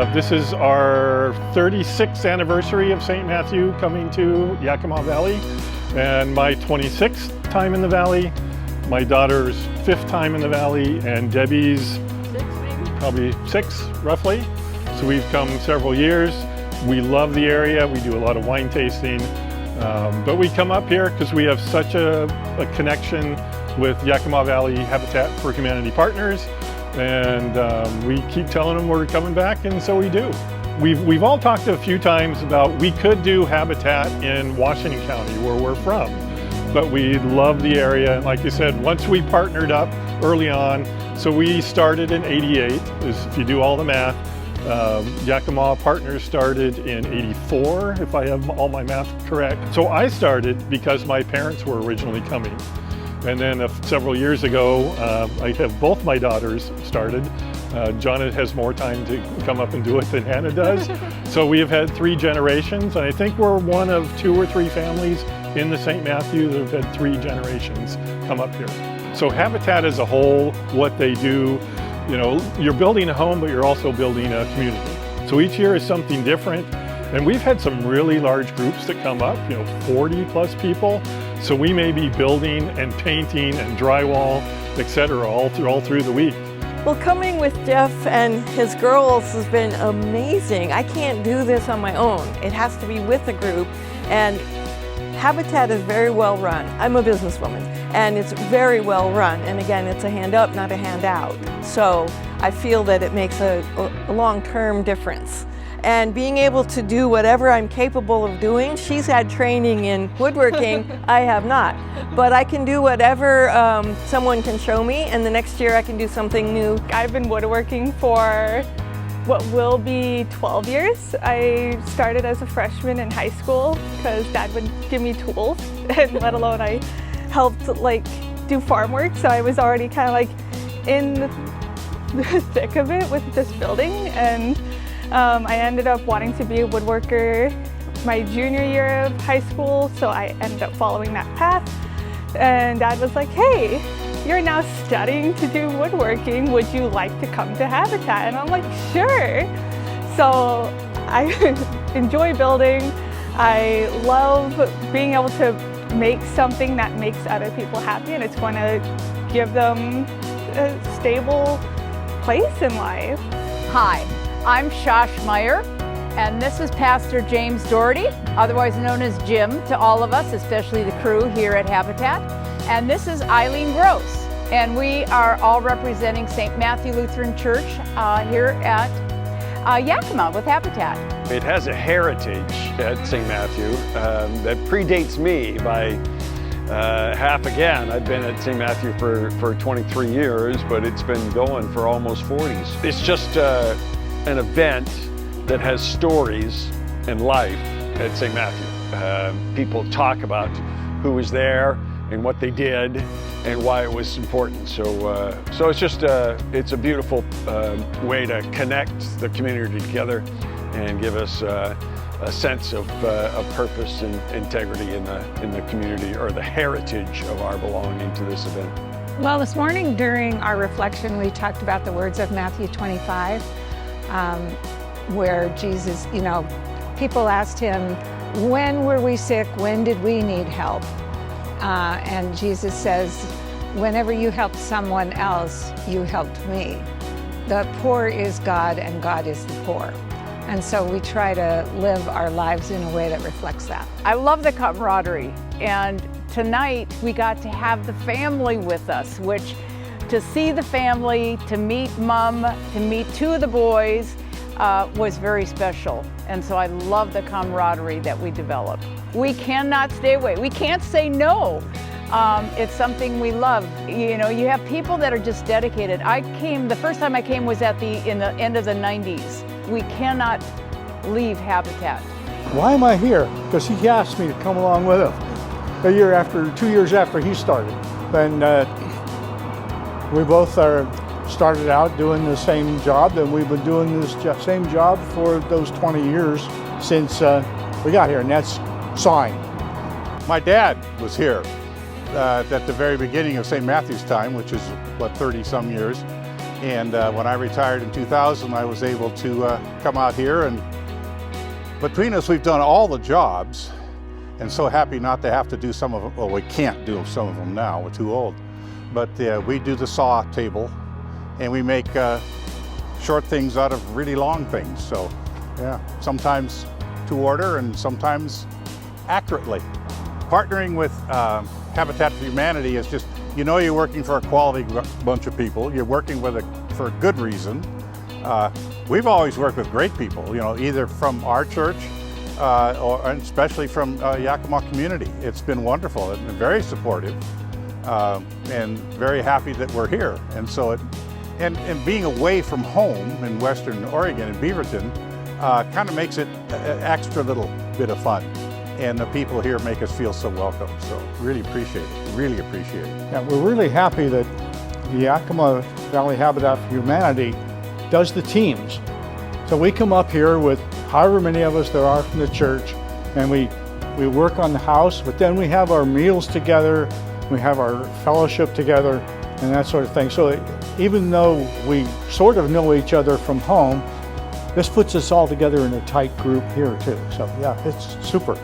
This is our 36th anniversary of St. Matthew coming to Yakima Valley, and my 26th time in the Valley, my daughter's 5th time in the Valley, and Debbie's 6 maybe? Probably 6 roughly. So we've come several years. We love the area. We do a lot of wine tasting, but we come up here because we have such a connection with Yakima Valley Habitat for Humanity Partners, and we keep telling them we're coming back, and so we do. We've all talked a few times about we could do Habitat in Washington County, where we're from, but we love the area. And like you said, once we partnered up early on, so we started in '88, if you do all the math. Yakima Partners started in '84, if I have all my math correct. So I started because my parents were originally coming. And then several years ago, I have both my daughters started. Jonna has more time to come up and do it than Hannah does. So we have had 3 generations, and I think we're one of 2 or 3 families in the St. Matthew that have had 3 generations come up here. So Habitat as a whole, what they do, you know, you're building a home, but you're also building a community. So each year is something different. And we've had some really large groups that come up, 40 plus people. So we may be building and painting and drywall, etc., all through the week. Well, coming with Jeff and his girls has been amazing. I can't do this on my own. It has to be with a group, and Habitat is very well run. I'm a businesswoman, and it's very well run. And again, it's a hand up, not a hand out. So I feel that it makes a long-term difference. And being able to do whatever I'm capable of doing, she's had training in woodworking, I have not. But I can do whatever someone can show me, and the next year I can do something new. I've been woodworking for what will be 12 years. I started as a freshman in high school because Dad would give me tools, and let alone I helped do farm work, so I was already kind of in the thick of it with this building. And I ended up wanting to be a woodworker my junior year of high school, so I ended up following that path. And Dad was like, hey, you're now studying to do woodworking. Would you like to come to Habitat? And I'm like, sure. So I enjoy building. I love being able to make something that makes other people happy, and it's going to give them a stable place in life. Hi. I'm Shosh Meyer, and this is Pastor James Doherty, otherwise known as Jim to all of us, especially the crew here at Habitat. And this is Eileen Gross, and we are all representing St. Matthew Lutheran Church here at Yakima with Habitat. It has a heritage at St. Matthew that predates me by half again. I've been at St. Matthew for 23 years, but it's been going for almost 40s. It's just an event that has stories and life at St. Matthew. People talk about who was there and what they did and why it was important. So it's just it's a beautiful way to connect the community together and give us a sense of purpose and integrity in the community, or the heritage of our belonging to this event. Well, this morning during our reflection, we talked about the words of Matthew 25. Where Jesus, people asked him, when were we sick? When did we need help? And Jesus says, whenever you helped someone else, you helped me. The poor is God, and God is the poor. And so we try to live our lives in a way that reflects that. I love the camaraderie, and tonight we got to have the family with us, which to see the family, to meet Mom, to meet 2 of the boys was very special. And so I love the camaraderie that we developed. We cannot stay away. We can't say no. It's something we love. You have people that are just dedicated. The first time I came was in the end of the 90s. We cannot leave Habitat. Why am I here? Because he asked me to come along with him 2 years after he started. And we both started out doing the same job, and we've been doing this same job for those 20 years since we got here, and that's sawing. My dad was here at the very beginning of St. Matthew's time, which is, 30-some years. And when I retired in 2000, I was able to come out here, and between us, we've done all the jobs, and so happy not to have to do some of them. Well, we can't do some of them now, we're too old. But we do the saw table, and we make short things out of really long things. So yeah, sometimes to order and sometimes accurately. Partnering with Habitat for Humanity is just, you know, you're working for a quality bunch of people. You're working for a good reason. We've always worked with great people, you know, either from our church or especially from Yakima community. It's been wonderful and very supportive, and very happy that we're here. And so and being away from home in Western Oregon, in Beaverton, kind of makes it an extra little bit of fun. And the people here make us feel so welcome. So really appreciate it, really appreciate it. Yeah, we're really happy that the Yakima Valley Habitat for Humanity does the teams. So we come up here with however many of us there are from the church, and we work on the house, but then we have our meals together, we have our fellowship together, and that sort of thing. So even though we sort of know each other from home, this puts us all together in a tight group here too. So yeah, it's super.